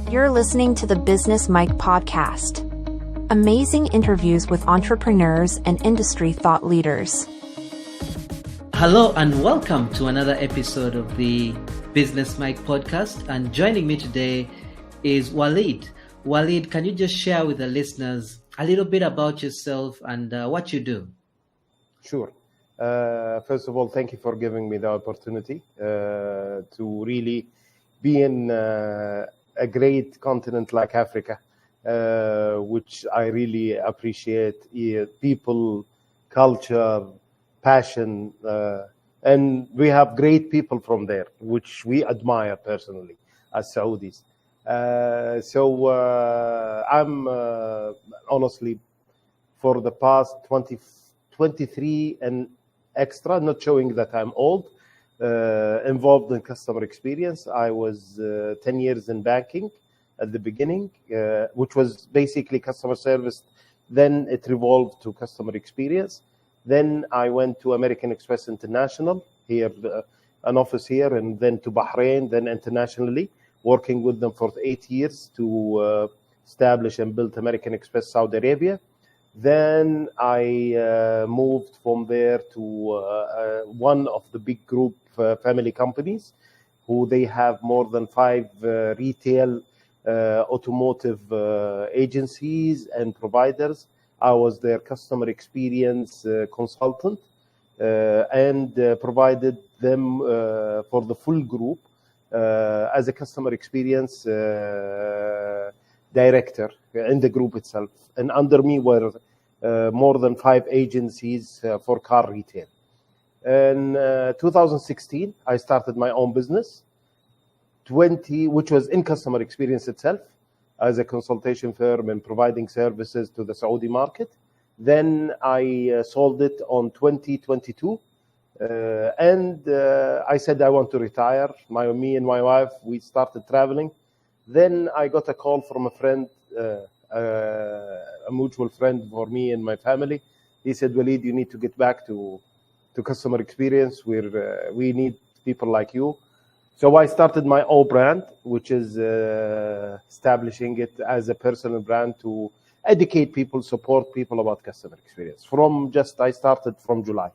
You're listening to the Business Mike podcast. Amazing interviews with entrepreneurs and industry thought leaders. Hello and welcome to another episode of the Business Mike podcast. And joining me today is Waleed. Waleed, can you just share with the listeners a little bit about yourself and what you do? Sure. First of all, thank you for giving me the opportunity to really be in a great continent like Africa, which I really appreciate. People, culture, passion, and we have great people from there, which we admire personally as Saudis. I'm honestly, for the past 23 and extra, not showing that I'm old, involved in customer experience. I was 10 years in banking at the beginning, which was basically customer service. Then it revolved to customer experience. Then I went to American Express International, here, an office here, and then to Bahrain, then internationally, working with them for 8 years to establish and build American Express Saudi Arabia. Then I moved from there to one of the big group family companies, who they have more than 5 retail automotive agencies and providers. I was their customer experience consultant and provided them for the full group as a customer experience director in the group itself. And under me were more than 5 agencies for car retail. In 2016, I started my own business, which was in customer experience itself, as a consultation firm and providing services to the Saudi market. Then I sold it on 2022. And I said I want to retire. Me and my wife, we started traveling. Then I got a call from a friend, a mutual friend for me and my family. He said, Waleed, you need to get back to customer experience. We need people like you. So I started my own brand, which is establishing it as a personal brand to educate people, support people about customer experience. I started from July.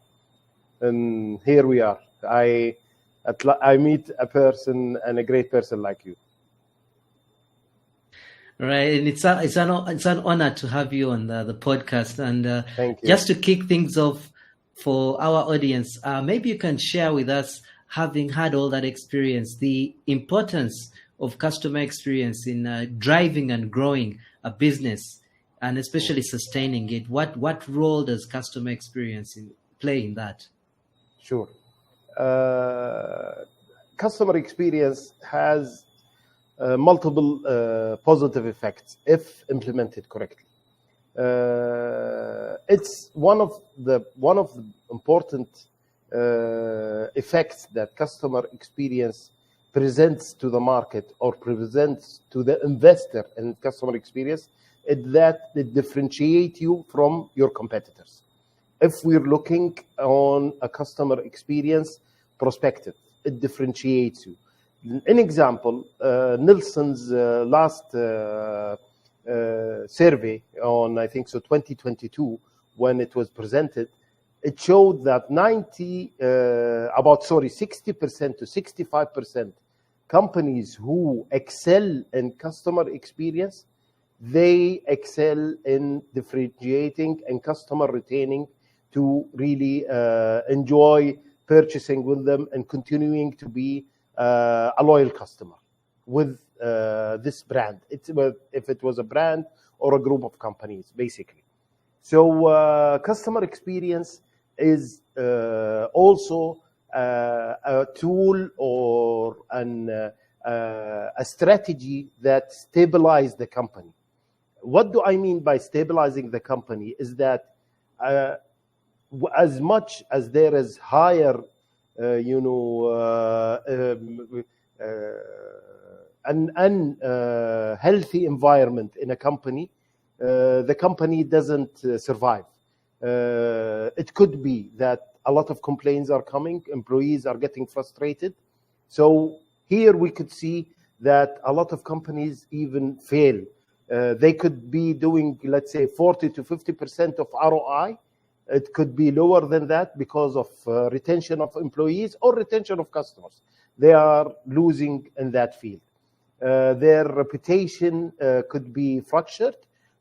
And here we are. I meet a person, and a great person like you. Right, and it's an honor to have you on the podcast. And Thank you. Just to kick things off for our audience, maybe you can share with us, having had all that experience, the importance of customer experience in driving and growing a business, and especially sustaining it. What role does customer experience play in that? Sure. Customer experience has multiple positive effects if implemented correctly. It's one of the important effects that customer experience presents to the market or presents to the investor in customer experience, is that it differentiates you from your competitors. If we're looking on a customer experience perspective, it differentiates you. An example, Nielsen's last survey on, I think so, 2022, when it was presented, it showed that 60% to 65% companies who excel in customer experience, they excel in differentiating and customer retaining to really enjoy purchasing with them and continuing to be a loyal customer with this brand. If it was a brand or a group of companies, basically. So customer experience is also a tool or a strategy that stabilizes the company. What do I mean by stabilizing the company? Is that as much as there is higher, an unhealthy environment in a company, the company doesn't survive. It could be that a lot of complaints are coming, employees are getting frustrated. So here we could see that a lot of companies even fail. They could be doing, let's say, 40 to 50% of ROI. It could be lower than that because of retention of employees or retention of customers. They are losing in that field. Their reputation could be fractured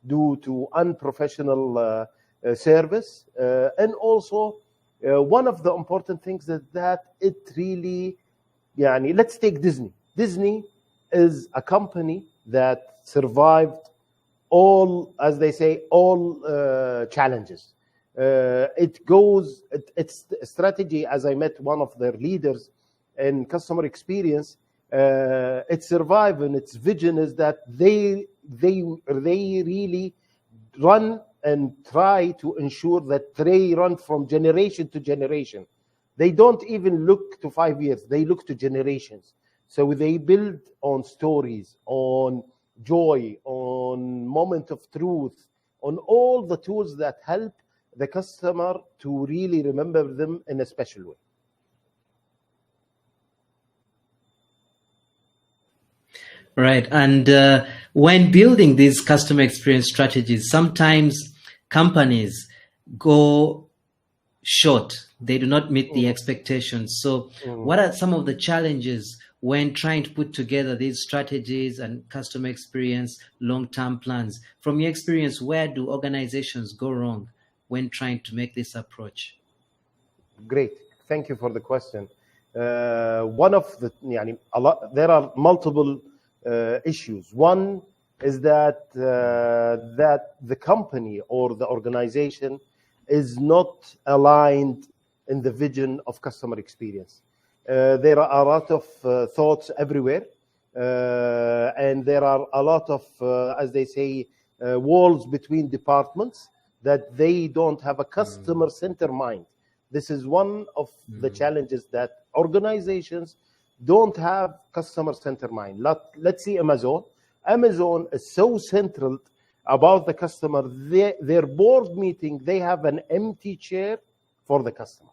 due to unprofessional service. And also, one of the important things is that it really, let's take Disney. Disney is a company that survived all, as they say, all challenges. Its strategy, as I met one of their leaders in customer experience, its survival and its vision is that they really run and try to ensure that they run from generation to generation. They don't even look to 5 years, they look to generations. So they build on stories, on joy, on moment of truth, on all the tools that help the customer to really remember them in a special way. Right. And when building these customer experience strategies, sometimes companies go short. They do not meet the expectations. So what are some of the challenges when trying to put together these strategies and customer experience long-term plans? From your experience, where do organizations go wrong when trying to make this approach? Great. Thank you for the question. One of the, there are multiple issues. One is that the company or the organization is not aligned in the vision of customer experience. There are a lot of thoughts everywhere, and there are a lot of, as they say, walls between departments that they don't have a customer-centered mind. This is one of the challenges that organizations don't have customer-centered mind. Let's see Amazon. Amazon is so central about the customer. Their board meeting, they have an empty chair for the customer.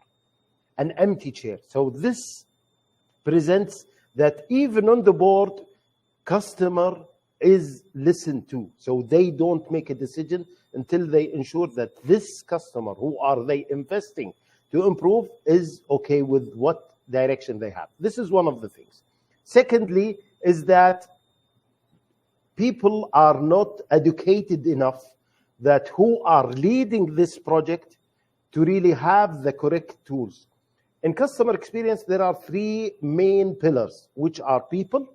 An empty chair. So this presents that even on the board, customer is listened to. So they don't make a decision until they ensure that this customer, who are they investing to improve, is okay with what direction they have. This is one of the things. Secondly, is that people are not educated enough that who are leading this project to really have the correct tools. In customer experience, there are three main pillars, which are people,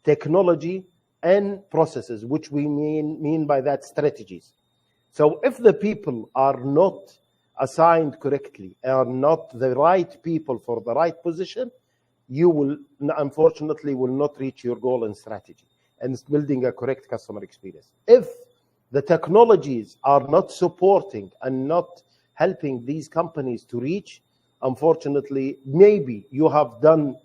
technology, and processes, which we mean by that strategies. So if the people are not assigned correctly, are not the right people for the right position, you will, unfortunately, will not reach your goal and strategy, and it's building a correct customer experience. If the technologies are not supporting and not helping these companies to reach, unfortunately, maybe you have done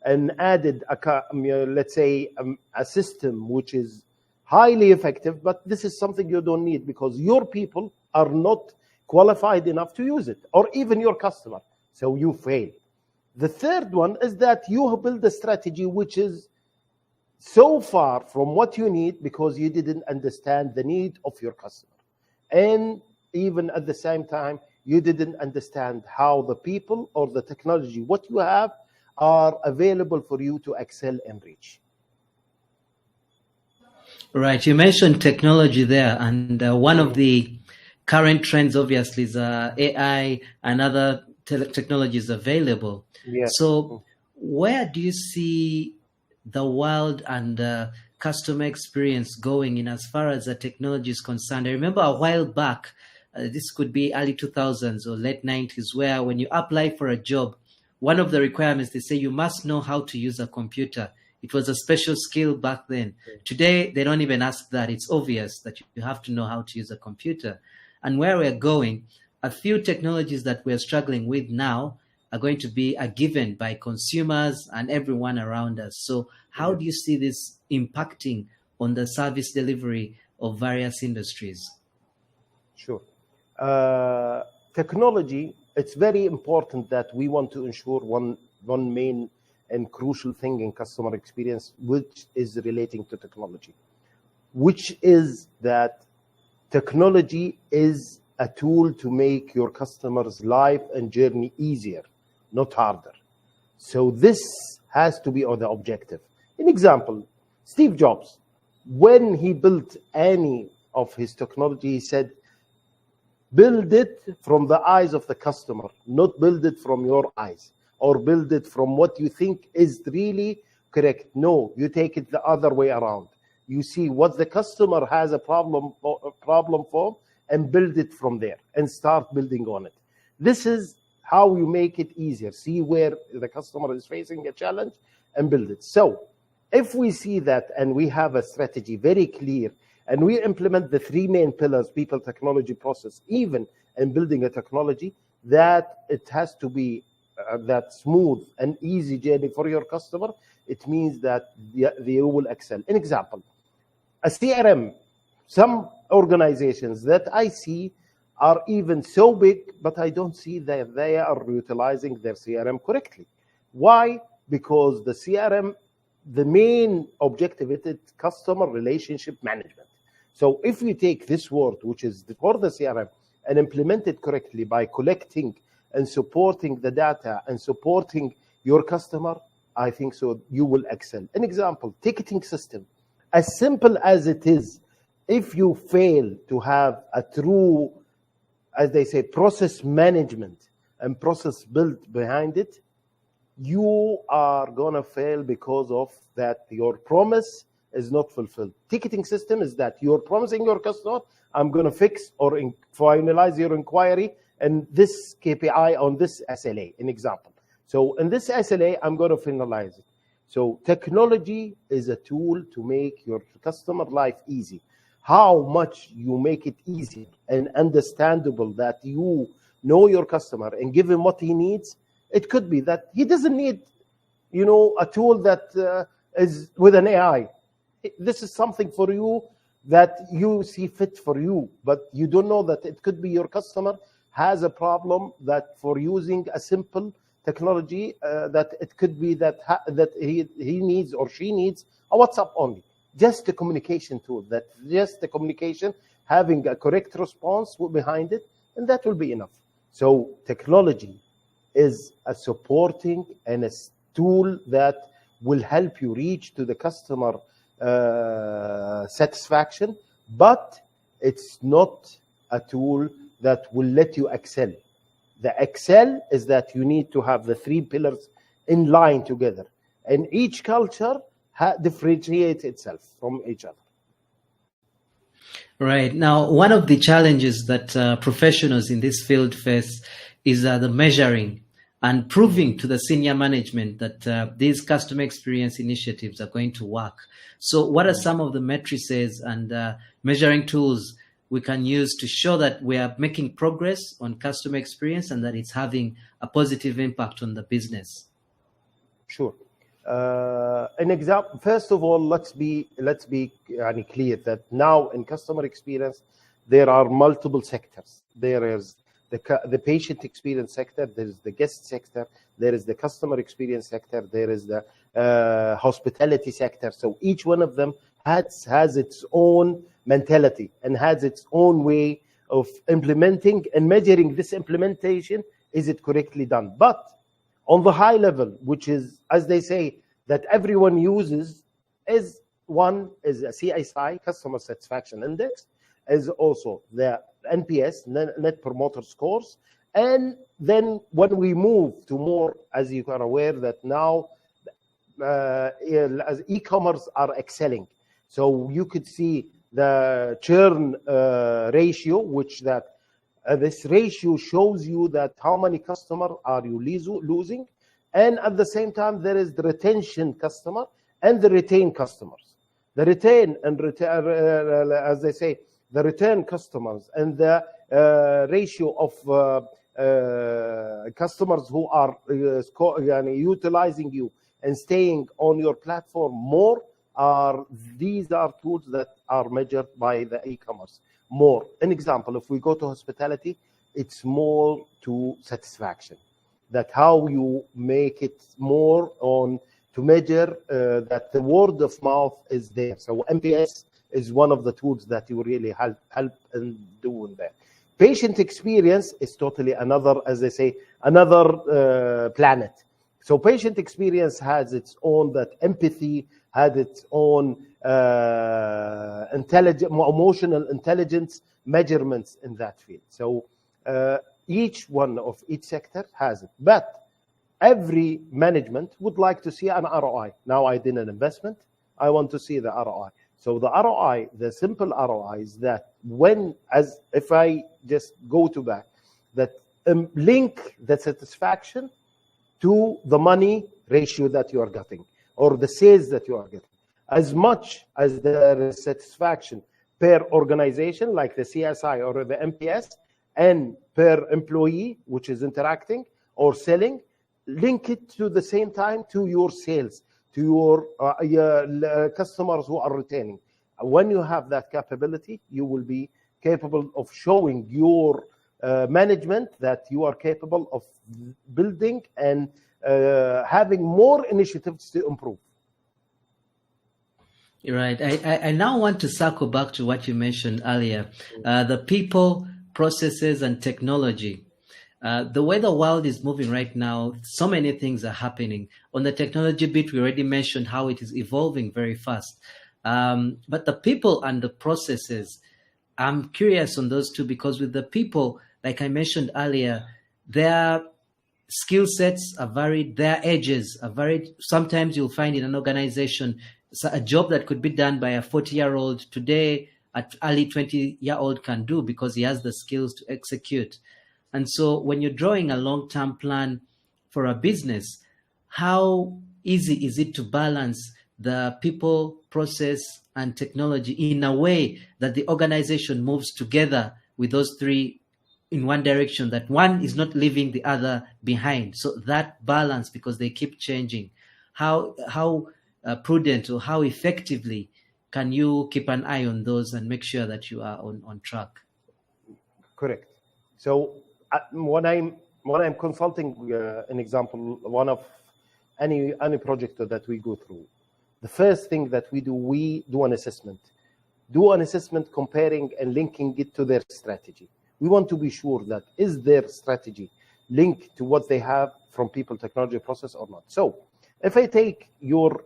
and added, let's say, a system which is highly effective, but this is something you don't need because your people are not qualified enough to use it, or even your customer. So you fail. The third one is that you build a strategy which is so far from what you need because you didn't understand the need of your customer. And even at the same time, you didn't understand how the people or the technology, what you have, are available for you to excel and reach. Right. You mentioned technology there, and one of the current trends, obviously, is AI and other technologies available. Yes. So where do you see the world and customer experience going in as far as the technology is concerned? I remember a while back, this could be early 2000s or late 90s, where when you apply for a job, one of the requirements, they say you must know how to use a computer. It was a special skill back then. Today, they don't even ask that. It's obvious that you have to know how to use a computer. And where we're going, a few technologies that we're struggling with now are going to be a given by consumers and everyone around us. So how do you see this impacting on the service delivery of various industries? Sure. Technology, it's very important that we want to ensure one main and crucial thing in customer experience, which is relating to technology, which is that technology is a tool to make your customer's life and journey easier, not harder. So this has to be the objective. An example, Steve Jobs, when he built any of his technology, he said, build it from the eyes of the customer, not build it from your eyes, or build it from what you think is really correct. No, you take it the other way around. You see what the customer has a problem for and build it from there and start building on it. This is how you make it easier. See where the customer is facing a challenge and build it. So if we see that and we have a strategy very clear and we implement the three main pillars, people, technology, process, even in building a technology, that it has to be that smooth and easy journey for your customer, it means that they will excel. An example, a CRM, some organizations that I see are even so big, but I don't see that they are utilizing their CRM correctly. Why? Because the CRM, the main objective is customer relationship management. So if we take this word, which is for the CRM, and implement it correctly by collecting and supporting the data and supporting your customer, I think so you will excel. An example, ticketing system. As simple as it is, if you fail to have a true, as they say, process management and process built behind it, you are going to fail because of that your promise is not fulfilled. Ticketing system is that you're promising your customer, I'm going to fix or finalize your inquiry and this KPI on this SLA, an example. So in this SLA, I'm going to finalize it. So technology is a tool to make your customer life easy. How much you make it easy and understandable that you know your customer and give him what he needs. It could be that he doesn't need, a tool that is with an AI. This is something for you that you see fit for you, but you don't know that it could be your customer has a problem that for using a simple technology that it could be that he needs or she needs a WhatsApp only. Just a communication tool, that just the communication, having a correct response behind it, and that will be enough. So technology is a supporting and a tool that will help you reach to the customer satisfaction, but it's not a tool that will let you excel. The excel is that you need to have the three pillars in line together, and each culture differentiates itself from each other. Right. Now, one of the challenges that professionals in this field face is the measuring and proving to the senior management that these customer experience initiatives are going to work. So what are some of the matrices and measuring tools we can use to show that we are making progress on customer experience and that it's having a positive impact on the business? Sure. An example. First of all, let's be clear that now in customer experience there are multiple sectors. There is the patient experience sector, there is the guest sector, there is the customer experience sector, there is the hospitality sector. So each one of them has its own mentality and has its own way of implementing and measuring this implementation. Is it correctly done? But on the high level, which is, as they say, that everyone uses, is one is a CSI, Customer Satisfaction Index, is also the NPS, Net Promoter Scores. And then when we move to more, as you are aware, that now as e-commerce are excelling. So you could see the churn ratio, which that this ratio shows you that how many customers are you losing. And at the same time, there is the retention customer and the retained customers. The retain and as they say, the return customers and the ratio of customers who are utilizing you and staying on your platform more these are tools that are measured by the e-commerce more. An example, if we go to hospitality, it's more to satisfaction. that how you make it more on to measure that the word of mouth is there. So MPS is one of the tools that you really help in doing that. Patient experience is totally another, as they say, another planet. So patient experience has its own, that empathy had its own emotional intelligence measurements in that field. So each one of each sector has it. But every management would like to see an ROI. Now I did an investment, I want to see the ROI. So the ROI, the simple ROI is that if I just go to back, that link the satisfaction to the money ratio that you are getting, or the sales that you are getting. As much as there is satisfaction per organization, like the CSI or the MPS, and per employee, which is interacting or selling, link it to the same time to your sales, to your customers who are retaining. When you have that capability, you will be capable of showing your management that you are capable of building and having more initiatives to improve. Right. I now want to circle back to what you mentioned earlier, the people, processes, and technology. The way the world is moving right now, so many things are happening. On the technology bit, we already mentioned how it is evolving very fast. But the people and the processes, I'm curious on those two, because with the people, like I mentioned earlier, their skill sets are varied, their edges are varied. Sometimes you'll find in an organization a job that could be done by a 40-year-old today, an early 20-year-old can do because he has the skills to execute. And so when you're drawing a long-term plan for a business, how easy is it to balance the people, process, and technology in a way that the organization moves together with those three in one direction, that one is not leaving the other behind? So that balance, because they keep changing, how prudent or how effectively can you keep an eye on those and make sure that you are on track? Correct. So when I'm consulting an example, one of any project that we go through, the first thing that we do an assessment. Do an assessment comparing and linking it to their strategy. We want to be sure that is their strategy linked to what they have from people, technology, process or not. So if I take your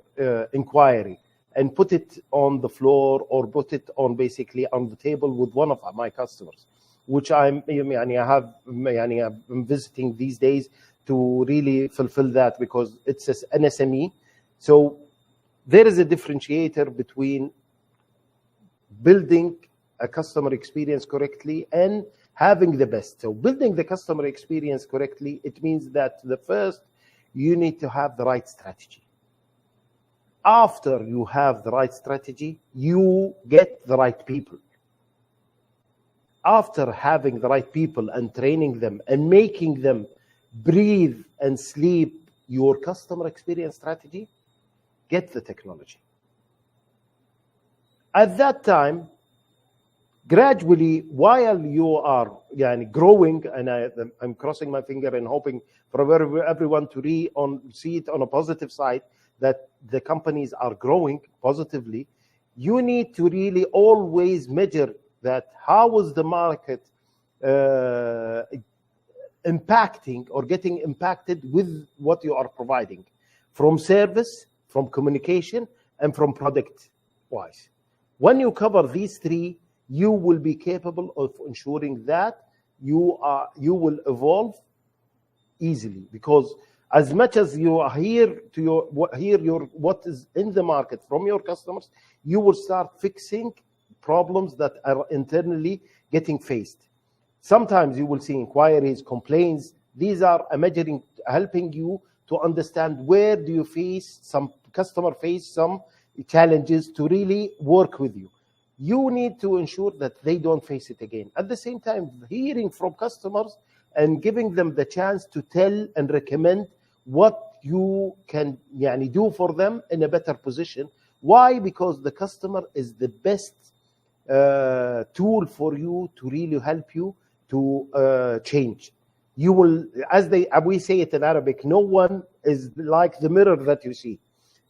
inquiry and put it on the floor or put it on basically on the table with one of my customers, which I'm visiting these days to really fulfill that, because it's an SME. So there is a differentiator between building a customer experience correctly and having the best. So building the customer experience correctly, it means that the first, you need to have the right strategy. After you have the right strategy, you get the right people. After having the right people and training them and making them breathe and sleep your customer experience strategy, get the technology. At that time, gradually, while you are growing, and I'm crossing my finger and hoping for everyone to see it on a positive side, that the companies are growing positively, you need to really always measure that how is the market impacting or getting impacted with what you are providing, from service, from communication, and from product-wise. When you cover these three, you will be capable of ensuring that you will evolve easily, because as much as you are hear what is in the market from your customers, you will start fixing problems that are internally getting faced. Sometimes you will see inquiries, complaints. These are measuring, helping you to understand where do you face some customer face some challenges to really work with you. You need to ensure that they don't face it again. At the same time, hearing from customers and giving them the chance to tell and recommend what you can do for them in a better position. Why? Because the customer is the best tool for you to really help you to change. You will, as we say it in Arabic, no one is like the mirror that you see.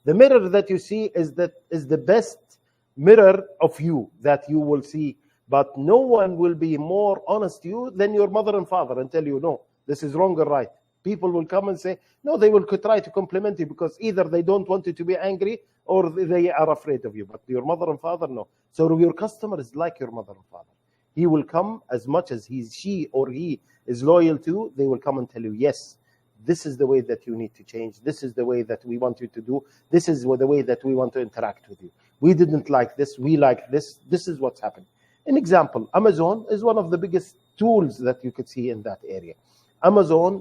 The mirror that you see is the best mirror of you that you will see. But no one will be more honest to you than your mother and father and tell you, no, this is wrong or right. People will come and say, no, they will try to compliment you because either they don't want you to be angry or they are afraid of you. But your mother and father, no. So your customer is like your mother and father. He will come as much as she or he is loyal to you. They will come and tell you, yes, this is the way that you need to change. This is the way that we want you to do. This is the way that we want to interact with you. We didn't like this. We like this. This is what's happened. An example, Amazon is one of the biggest tools that you could see in that area. Amazon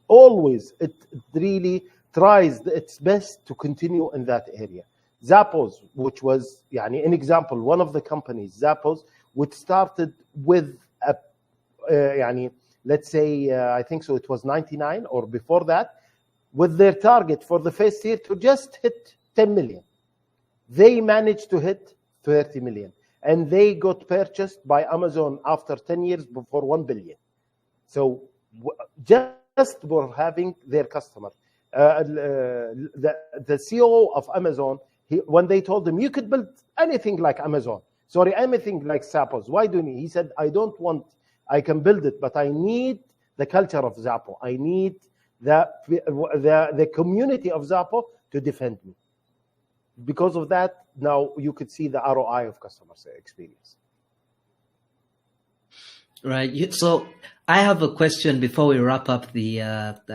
always, it really tries its best to continue in that area. Zappos, which was, an example, one of the companies, Zappos, which started with, let's say, I think so it was 99 or before that, with their target for the first year to just hit 10 million. They managed to hit 30 million. And they got purchased by Amazon after 10 years for 1 billion. So just for having their customer. The CEO of Amazon, when they told him, you could build anything like Amazon. Sorry, anything like Zappos. Why do you need? He said, I can build it, but I need the culture of Zappos. I need the community of Zappos to defend me. Because of that, now you could see the ROI of customer experience. Right. So I have a question before we wrap up the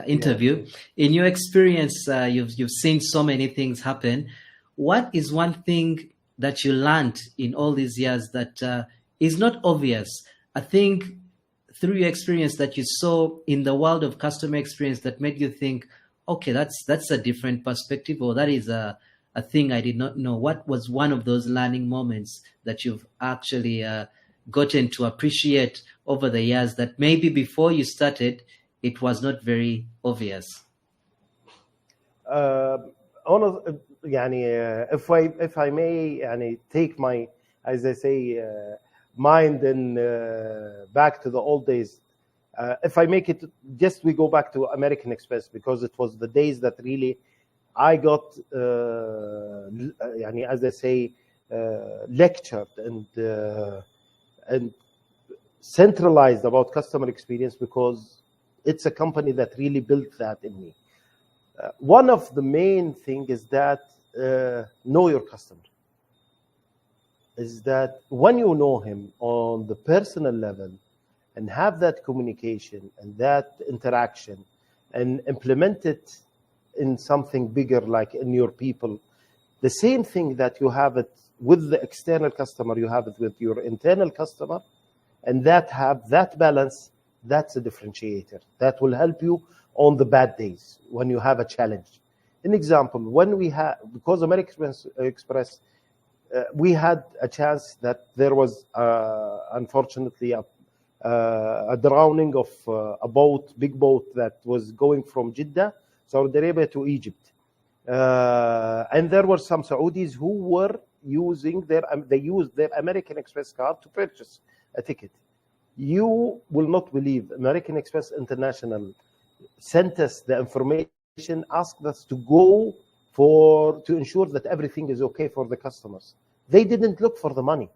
interview. Yeah. In your experience, you've seen so many things happen. What is one thing that you learned in all these years that is not obvious? I think through your experience that you saw in the world of customer experience that made you think, okay, that's a different perspective, or that is a thing I did not know. What was one of those learning moments that you've actually gotten to appreciate over the years that maybe before you started, it was not very obvious? If I may take my, as I say, mind and back to the old days, if I make it, we go back to American Express, because it was the days that really I got, as I say, lectured and centralized about customer experience, because it's a company that really built that in me. One of the main things is that know your customer. Is that when you know him on the personal level and have that communication and that interaction and implement it in something bigger, like in your people, the same thing that you have it with the external customer, you have it with your internal customer, and that have that balance, that's a differentiator. That will help you on the bad days when you have a challenge. An example, when we had, because American Express, we had a chance that there was, unfortunately, a drowning of a boat, big boat that was going from Jeddah, Saudi Arabia to Egypt. And there were some Saudis who were using they used their American Express card to purchase a ticket. You will not believe, American Express International sent us the information, asked us to go to ensure that everything is okay for the customers. They didn't look for the money.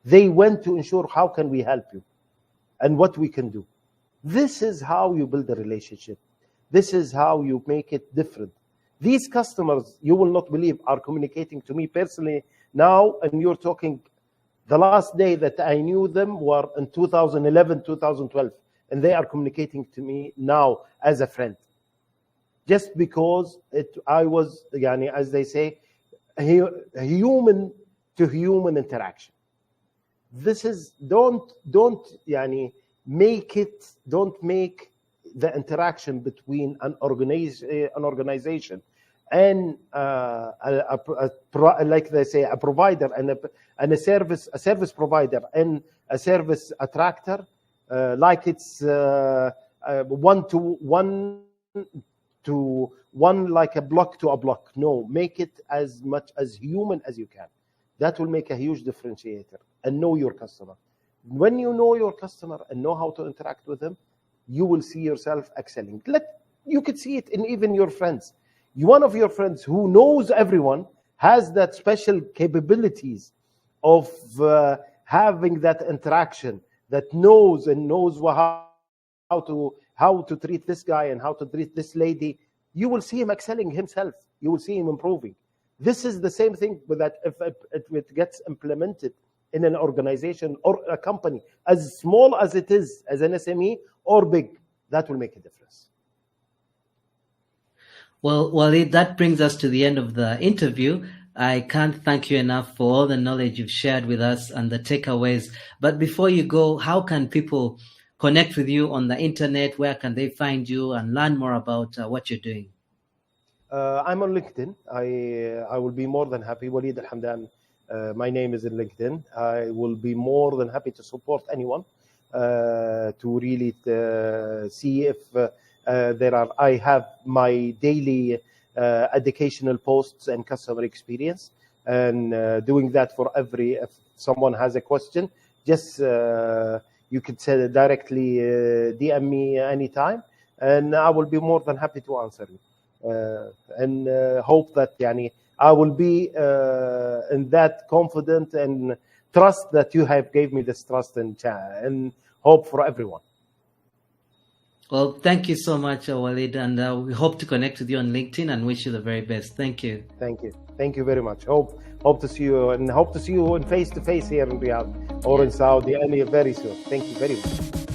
They went to ensure how can we help you and what we can do. This is how you build a relationship. This is how you make it different. These customers, you will not believe, are communicating to me personally now, and you're talking, the last day that I knew them were in 2011, 2012, and they are communicating to me now as a friend. Just because I was, as they say, human to human interaction. This is, don't make the interaction between an organization and like they say, a provider and a service provider and a service attractor, like it's 1 to 1, like a block to a block. No, make it as much as human as you can. That will make a huge differentiator. And know your customer. When you know your customer and know how to interact with them, you will see yourself excelling. You could see it in even your friends. One of your friends who knows everyone has that special capabilities of having that interaction, that knows how to treat this guy and how to treat this lady. You will see him excelling himself. You will see him improving. This is the same thing with that if it gets implemented in an organization or a company, as small as it is, as an SME or big, that will make a difference. Well, Waleed, that brings us to the end of the interview. I can't thank you enough for all the knowledge you've shared with us and the takeaways. But before you go, how can people connect with you on the internet? Where can they find you and learn more about what you're doing? I'm on LinkedIn. I will be more than happy. Waleed AlHamdan, my name is in LinkedIn. I will be more than happy to support anyone to really see if I have my daily educational posts and customer experience, and doing that for if someone has a question, just you could say directly DM me anytime, and I will be more than happy to answer you. And hope that I will be in that confident and trust that you have gave me this trust and hope for everyone. Well, thank you so much, Waleed, and we hope to connect with you on LinkedIn and wish you the very best. Thank you. Thank you. Thank you very much. Hope to see you, and hope to see you in face-to-face here in Riyadh or in Saudi very soon. Thank you very much.